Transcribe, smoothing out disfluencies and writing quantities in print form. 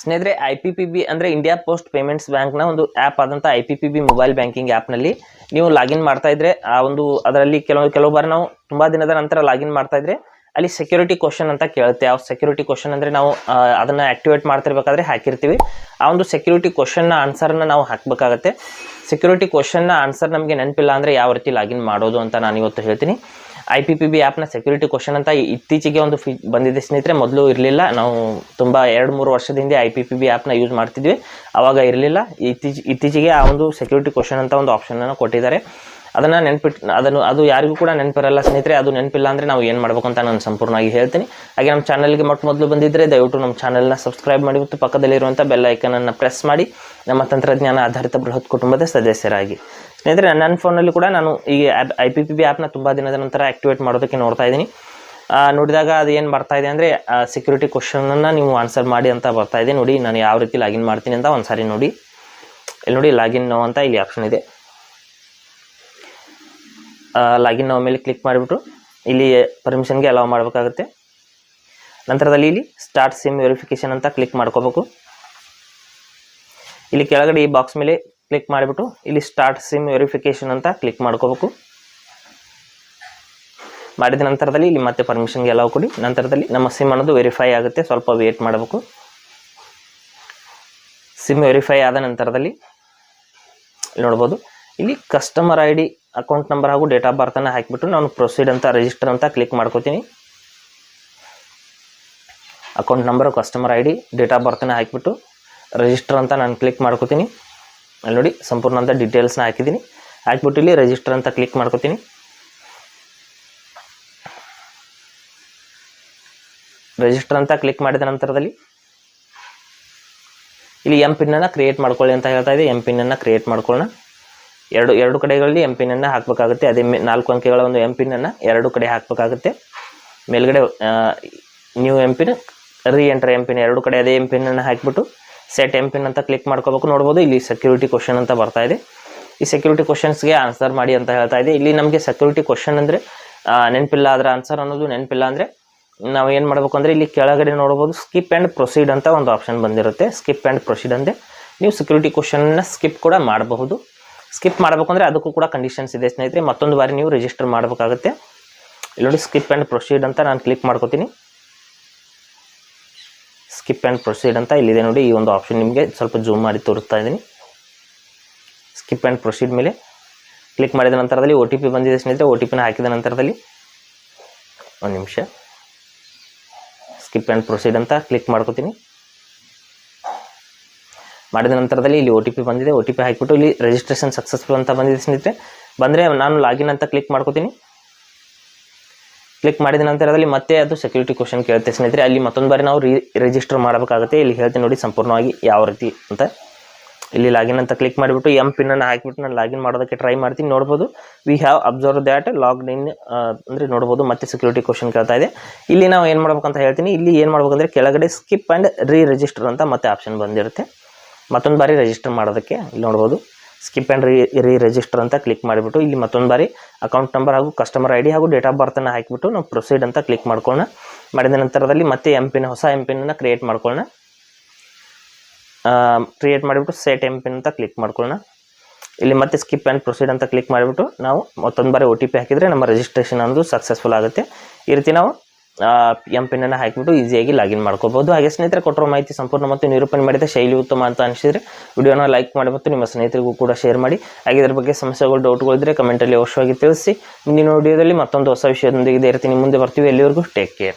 ಸ್ನೇಹಿತರೆ IPPB ಅಂದರೆ India post payments ಬ್ಯಾಂಕ್ನ ಒಂದು ಆ್ಯಪ್ ಆದಂಥ IPPB ಮೊಬೈಲ್ ಬ್ಯಾಂಕಿಂಗ್ ಆ್ಯಪ್ನಲ್ಲಿ ನೀವು ಲಾಗಿನ್ ಮಾಡ್ತಾ ಇದ್ರೆ ಆ ಒಂದು ಅದರಲ್ಲಿ ಕೆಲವು ಬಾರಿ ನಾವು ತುಂಬ ದಿನದ ನಂತರ ಲಾಗಿನ್ ಮಾಡ್ತಾ ಇದ್ರೆ ಅಲ್ಲಿ ಸೆಕ್ಯೂರಿಟಿ ಕ್ವಶನ್ ಅಂತ ಕೇಳುತ್ತೆ. ಯಾವ ಸೆಕ್ಯೂರಿಟಿ ಕ್ವಶನ್ ಅಂದರೆ ನಾವು ಅದನ್ನು ಆ್ಯಕ್ಟಿವೇಟ್ ಮಾಡ್ತಿರ್ಬೇಕಾದ್ರೆ ಹಾಕಿರ್ತೀವಿ. ಆ ಒಂದು ಸೆಕ್ಯೂರಿಟಿ ಕ್ವಶನ್ನ ಆನ್ಸರ್ನ ನಾವು ಹಾಕಬೇಕಾಗತ್ತೆ. ಸೆಕ್ಯೂರಿಟಿ ಕ್ವಶನ್ನ ಆನ್ಸರ್ ನಮಗೆ ನೆನಪಿಲ್ಲ ಅಂದರೆ ಯಾವ ರೀತಿ ಲಾಗಿನ್ ಮಾಡೋದು ಅಂತ ನಾನು ಇವತ್ತು ಹೇಳ್ತೀನಿ. IPPB ಆ್ಯಪ್ನ ಸೆಕ್ಯೂರಿಟಿ ಕ್ವಶನ್ ಅಂತ ಇತ್ತೀಚೆಗೆ ಒಂದು ಬಂದಿದೆ ಸ್ನೇಹಿತರೆ. ಮೊದಲು ಇರಲಿಲ್ಲ. ನಾವು ತುಂಬ 2-3 ವರ್ಷದ ಹಿಂದೆ IPPB ಆ್ಯಪ್ನ ಯೂಸ್ ಮಾಡ್ತಿದ್ವಿ, ಆವಾಗ ಇರಲಿಲ್ಲ. ಇತ್ತೀಚೆಗೆ ಆ ಒಂದು ಸೆಕ್ಯೂರಿಟಿ ಕ್ವಶನ್ ಅಂತ ಒಂದು ಆಪ್ಷನನ್ನು ಕೊಟ್ಟಿದ್ದಾರೆ. ಅದನ್ನು ಅದು ಯಾರಿಗೂ ಕೂಡ ನೆನಪಿರಲ್ಲ ಸ್ನೇಹಿತರೆ. ಅದು ನೆನಪಿಲ್ಲ ಅಂದರೆ ನಾವು ಏನು ಮಾಡಬೇಕು ಅಂತ ನಾನು ಸಂಪೂರ್ಣವಾಗಿ ಹೇಳ್ತೀನಿ. ಹಾಗೆ ನಮ್ಮ ಚಾನಲ್ಗೆ ಮೊದಲು ಬಂದಿದ್ದರೆ ದಯವಿಟ್ಟು ನಮ್ಮ ಚಾನಲ್ನ ಸಬ್ಸ್ಕ್ರೈಬ್ ಮಾಡಿ ಮತ್ತು ಪಕ್ಕದಲ್ಲಿರುವಂಥ ಬೆಲ್ ಐಕನನ್ನು ಪ್ರೆಸ್ ಮಾಡಿ ನಮ್ಮ ತಂತ್ರಜ್ಞಾನ ಆಧಾರಿತ ಬೃಹತ್ ಕುಟುಂಬದ ಸದಸ್ಯರಾಗಿ. ಸ್ನೇಹಿತರೆ, ನನ್ನ ಫೋನಲ್ಲಿ ಕೂಡ ನಾನು ಈ IPPB ಆ್ಯಪ್ನ ತುಂಬ ದಿನದ ನಂತರ ಆ್ಯಕ್ಟಿವೇಟ್ ಮಾಡೋದಕ್ಕೆ ನೋಡ್ತಾ ಇದ್ದೀನಿ. ನೋಡಿದಾಗ ಅದು ಏನು ಬರ್ತಾ ಇದೆ ಅಂದರೆ ಸೆಕ್ಯೂರಿಟಿ ಕ್ವಶನನ್ನು ನೀವು ಆನ್ಸರ್ ಮಾಡಿ ಅಂತ ಬರ್ತಾ ಇದೆ. ನೋಡಿ ನಾನು ಯಾವ ರೀತಿ ಲಾಗಿನ್ ಮಾಡ್ತೀನಿ ಅಂತ ಒಂದು ಸಾರಿ ನೋಡಿ. ಇಲ್ಲಿ ನೋಡಿ ಲಾಗಿನ್ ನೋ ಅಂತ ಇಲ್ಲಿ ಆಪ್ಷನ್ ಇದೆ. ಲಾಗಿನ್ ನೋ ಮೇಲೆ ಕ್ಲಿಕ್ ಮಾಡಿಬಿಟ್ಟು ಇಲ್ಲಿ ಪರ್ಮಿಷನ್ಗೆ ಅಲೌ ಮಾಡಬೇಕಾಗುತ್ತೆ. ನಂತರದಲ್ಲಿ ಇಲ್ಲಿ ಸ್ಟಾರ್ಟ್ ಸಿಮ್ ವೆರಿಫಿಕೇಷನ್ ಅಂತ ಕ್ಲಿಕ್ ಮಾಡ್ಕೋಬೇಕು. ಇಲ್ಲಿ ಕೆಳಗಡೆ ಈ ಬಾಕ್ಸ್ ಮೇಲೆ ಕ್ಲಿಕ್ ಮಾಡಿಬಿಟ್ಟು ಇಲ್ಲಿ ಸ್ಟಾರ್ಟ್ ಸಿಮ್ ವೆರಿಫಿಕೇಷನ್ ಅಂತ ಕ್ಲಿಕ್ ಮಾಡ್ಕೋಬೇಕು. ಮಾಡಿದ ನಂತರದಲ್ಲಿ ಇಲ್ಲಿ ಮತ್ತೆ ಪರ್ಮಿಷನ್ಗೆ ಅಲೌ ಕೊಡಿ. ನಂತರದಲ್ಲಿ ನಮ್ಮ ಸಿಮ್ ಅನ್ನೋದು ವೆರಿಫೈ ಆಗುತ್ತೆ, ಸ್ವಲ್ಪ ವೇಟ್ ಮಾಡಬೇಕು. ಸಿಮ್ ವೆರಿಫೈ ಆದ ನಂತರದಲ್ಲಿ ನೋಡ್ಬೋದು ಇಲ್ಲಿ ಕಸ್ಟಮರ್ ID, ಅಕೌಂಟ್ ನಂಬರ್ ಹಾಗೂ ಡೇಟ್ ಆಫ್ ಬರ್ತನ್ನು ಹಾಕಿಬಿಟ್ಟು ನಾನು ಪ್ರೊಸೀಡ್ ಅಂತ ರಿಜಿಸ್ಟರ್ ಅಂತ ಕ್ಲಿಕ್ ಮಾಡ್ಕೋತೀನಿ. Account number, customer ID, date of ಬರ್ತನ್ನು ಹಾಕಿಬಿಟ್ಟು ರಿಜಿಸ್ಟರ್ ಅಂತ ನಾನು ಕ್ಲಿಕ್ ಮಾಡ್ಕೋತೀನಿ. ಅಲ್ಲಿ ನೋಡಿ ಸಂಪೂರ್ಣ ಅಂತ ಡೀಟೇಲ್ಸ್ನ ಹಾಕಿದ್ದೀನಿ. ಹಾಕಿಬಿಟ್ಟು ಇಲ್ಲಿ ರಿಜಿಸ್ಟರ್ ಅಂತ ಕ್ಲಿಕ್ ಮಾಡ್ಕೋತೀನಿ. ರಿಜಿಸ್ಟರ್ ಅಂತ ಕ್ಲಿಕ್ ಮಾಡಿದ ನಂತರದಲ್ಲಿ ಇಲ್ಲಿ MPIN-ಅನ್ನು ಕ್ರಿಯೇಟ್ ಮಾಡ್ಕೊಳ್ಳಿ ಅಂತ ಹೇಳ್ತಾ ಇದೆ. MPIN-ಅನ್ನು ಕ್ರಿಯೇಟ್ ಮಾಡ್ಕೊಳ್ಳೋಣ. ಎರಡು ಕಡೆಗಳಲ್ಲಿ MPIN-ಅನ್ನು ಹಾಕಬೇಕಾಗುತ್ತೆ. ಅದೇ 4 ಅಂಕೆಗಳ ಒಂದು MPIN-ಅನ್ನು ಎರಡು ಕಡೆ ಹಾಕಬೇಕಾಗುತ್ತೆ. ಮೇಲ್ಗಡೆ ನ್ಯೂ MPIN, ರೀಎಂಟರ್ MPIN ಎರಡು ಕಡೆ ಅದೇ MPIN-ಅನ್ನು ಹಾಕಿಬಿಟ್ಟು ಸೆಟ್ MPIN ಅಂತ ಕ್ಲಿಕ್ ಮಾಡ್ಕೋಬೇಕು. ನೋಡ್ಬೋದು ಇಲ್ಲಿ ಸೆಕ್ಯೂರಿಟಿ ಕ್ವಶನ್ ಅಂತ ಬರ್ತಾ ಇದೆ. ಈ ಸೆಕ್ಯೂರಿಟಿ ಕ್ವಶನ್ಸ್ಗೆ ಆನ್ಸರ್ ಮಾಡಿ ಅಂತ ಹೇಳ್ತಾ ಇದೆ. ಇಲ್ಲಿ ನಮಗೆ ಸೆಕ್ಯೂರಿಟಿ ಕ್ವಶನ್ ಅಂದರೆ ನೆನಪಿಲ್ಲ, ಅದರ ಆನ್ಸರ್ ಅನ್ನೋದು ನೆನಪಿಲ್ಲ ಅಂದರೆ ನಾವು ಏನು ಮಾಡಬೇಕು ಅಂದರೆ ಇಲ್ಲಿ ಕೆಳಗಡೆ ನೋಡ್ಬೋದು ಸ್ಕಿಪ್ ಆ್ಯಂಡ್ ಪ್ರೊಸೀಡ್ ಅಂತ ಒಂದು ಆಪ್ಷನ್ ಬಂದಿರುತ್ತೆ. ಸ್ಕಿಪ್ ಆ್ಯಂಡ್ ಪ್ರೊಸೀಡ್ ಅಂದರೆ ನೀವು ಸೆಕ್ಯೂರಿಟಿ ಕ್ವಶನ್ನ ಸ್ಕಿಪ್ ಕೂಡ ಮಾಡಬಹುದು. ಸ್ಕಿಪ್ ಮಾಡಬೇಕು ಅಂದರೆ ಅದಕ್ಕೂ ಕೂಡ ಕಂಡೀಷನ್ಸ್ ಇದೆ ಸ್ನೇಹಿತರೆ. ಮತ್ತೊಂದು ಬಾರಿ ನೀವು ರಿಜಿಸ್ಟರ್ ಮಾಡಬೇಕಾಗುತ್ತೆ. ಇಲ್ಲಿ ನೋಡಿ ಸ್ಕಿಪ್ ಆ್ಯಂಡ್ ಪ್ರೊಸೀಡ್ ಅಂತ ನಾನು ಕ್ಲಿಕ್ ಮಾಡ್ಕೋತೀನಿ. ಸ್ಕಿಪ್ ಆ್ಯಂಡ್ ಪ್ರೊಸೀಡ್ ಅಂತ ಇಲ್ಲಿದೆ ನೋಡಿ. ಈ ಒಂದು ಆಪ್ಷನ್ ನಿಮಗೆ ಸ್ವಲ್ಪ ಜೂಮ್ ಮಾಡಿ ತೋರಿಸ್ತಾ ಇದ್ದೀನಿ. ಸ್ಕಿಪ್ ಆ್ಯಂಡ್ ಪ್ರೊಸೀಡ್ ಮೇಲೆ ಕ್ಲಿಕ್ ಮಾಡಿದ ನಂತರದಲ್ಲಿ OTP ಬಂದಿದೆ ಸ್ನೇಹಿತರೆ. OTP-ನ ಹಾಕಿದ ನಂತರದಲ್ಲಿ ಒಂದು ನಿಮಿಷ ಸ್ಕಿಪ್ ಆ್ಯಂಡ್ ಪ್ರೊಸೀಡ್ ಅಂತ ಕ್ಲಿಕ್ ಮಾಡ್ಕೋತೀನಿ. ಮಾಡಿದ ನಂತರದಲ್ಲಿ ಇಲ್ಲಿ OTP ಬಂದಿದೆ. OTP ಹಾಕಿಬಿಟ್ಟು ಇಲ್ಲಿ ರಿಜಿಸ್ಟ್ರೇಷನ್ ಸಕ್ಸಸ್ಫುಲ್ ಅಂತ ಬಂದಿದೆ ಸ್ನೇಹಿತರೆ. ಬಂದರೆ ನಾನು ಲಾಗಿನ್ ಅಂತ ಕ್ಲಿಕ್ ಮಾಡ್ಕೋತೀನಿ. ಕ್ಲಿಕ್ ಮಾಡಿದ ನಂತರದಲ್ಲಿ ಮತ್ತೆ ಅದು ಸೆಕ್ಯೂರಿಟಿ ಕ್ವಶನ್ ಕೇಳುತ್ತೆ ಸ್ನೇಹಿತರೆ. ಅಲ್ಲಿ ಮತ್ತೊಂದು ಬಾರಿ ನಾವು ರಿಜಿಸ್ಟರ್ ಮಾಡಬೇಕಾಗುತ್ತೆ. ಇಲ್ಲಿ ಹೇಳ್ತೀನಿ ನೋಡಿ ಸಂಪೂರ್ಣವಾಗಿ ಯಾವ ರೀತಿ ಅಂತ. ಇಲ್ಲಿ ಲಾಗಿನ್ ಅಂತ ಕ್ಲಿಕ್ ಮಾಡಿಬಿಟ್ಟು MPIN-ಅನ್ನು ಹಾಕಿಬಿಟ್ಟು ನಾನು ಲಾಗಿನ್ ಮಾಡೋದಕ್ಕೆ ಟ್ರೈ ಮಾಡ್ತೀನಿ. ನೋಡ್ಬೋದು we have observe that logged in ಅಂದರೆ ನೋಡ್ಬೋದು ಮತ್ತೆ ಸೆಕ್ಯೂರಿಟಿ ಕ್ವಶನ್ ಕೇಳ್ತಾ ಇದೆ. ಇಲ್ಲಿ ನಾವು ಏನು ಮಾಡ್ಬೇಕಂತ ಹೇಳ್ತೀನಿ. ಇಲ್ಲಿ ಏನು ಮಾಡ್ಬೇಕಂದ್ರೆ ಕೆಳಗಡೆ ಸ್ಕಿಪ್ ಆ್ಯಂಡ್ ರಿಜಿಸ್ಟರ್ ಅಂತ ಮತ್ತೆ ಆಪ್ಷನ್ ಬಂದಿರುತ್ತೆ. ಮತ್ತೊಂದು ಬಾರಿ ರಿಜಿಸ್ಟರ್ ಮಾಡೋದಕ್ಕೆ ಇಲ್ಲಿ ನೋಡ್ಬೋದು ಸ್ಕಿಪ್ ಆ್ಯಂಡ್ ರಿಜಿಸ್ಟರ್ ಅಂತ ಕ್ಲಿಕ್ ಮಾಡಿಬಿಟ್ಟು ಇಲ್ಲಿ ಮತ್ತೊಂದು ಬಾರಿ ಅಕೌಂಟ್ ನಂಬರ್ ಹಾಗೂ ಕಸ್ಟಮರ್ ID ಹಾಗೂ ಡೇಟ್ ಆಫ್ ಬರ್ತನ್ನು ಹಾಕಿಬಿಟ್ಟು ನಾವು ಪ್ರೊಸೀಡ್ ಅಂತ ಕ್ಲಿಕ್ ಮಾಡ್ಕೊಳ್ಳೋಣ. ಮಾಡಿದ ನಂತರದಲ್ಲಿ ಮತ್ತೆ ಹೊಸ MPIN-ಅನ್ನು ಕ್ರಿಯೇಟ್ ಮಾಡ್ಕೊಳ್ಳೋಣ. ಕ್ರಿಯೇಟ್ ಮಾಡಿಬಿಟ್ಟು ಸೆಟ್ MPIN ಅಂತ ಕ್ಲಿಕ್ ಮಾಡ್ಕೊಳ್ಳೋಣ. ಇಲ್ಲಿ ಮತ್ತೆ ಸ್ಕಿಪ್ ಆ್ಯಂಡ್ ಪ್ರೊಸೀಡ್ ಅಂತ ಕ್ಲಿಕ್ ಮಾಡಿಬಿಟ್ಟು ನಾವು ಮತ್ತೊಂದು ಬಾರಿ OTP ಹಾಕಿದರೆ ನಮ್ಮ ರಿಜಿಸ್ಟ್ರೇಷನ್ ಅನ್ನೋದು ಸಕ್ಸಸ್ಫುಲ್ ಆಗುತ್ತೆ. ಈ ರೀತಿ ನಾವು MPIN-ಅನ್ನು ಹಾಕಿಬಿಟ್ಟು ಈಸಿಯಾಗಿ ಲಾಗಿನ್ ಮಾಡ್ಕೋಬಹುದು. ಹಾಗೆ ಸ್ನೇಹಿತರೆ, ಕೊಟ್ಟಿರೋ ಮಾಹಿತಿ ಸಂಪೂರ್ಣ ಮತ್ತು ನಿರೂಪಣೆ ಮಾಡಿದ ಶೈಲಿ ಉತ್ತಮ ಅಂತ ಅನಿಸಿದರೆ ವಿಡಿಯೋನ ಲೈಕ್ ಮಾಡಿ ಮತ್ತು ನಿಮ್ಮ ಸ್ನೇಹಿತರಿಗೂ ಕೂಡ ಶೇರ್ ಮಾಡಿ. ಹಾಗೆ ಇದರ ಬಗ್ಗೆ ಸಮಸ್ಯೆಗಳು, ಡೌಟ್ಗಳಿದ್ದರೆ ಕಮೆಂಟಲ್ಲಿ ಅವಶ್ಯವಾಗಿ ತಿಳಿಸಿ. ಮುಂದಿನ ವಿಡಿಯೋದಲ್ಲಿ ಮತ್ತೊಂದು ಹೊಸ ವಿಷಯದೊಂದಿಗೆ ಇದೇ ರೀತಿ ನಿಮ್ಮ ಮುಂದೆ ಬರ್ತೀವಿ. ಎಲ್ಲಿವರೆಗೂ ಟೇಕ್ ಕೇರ್.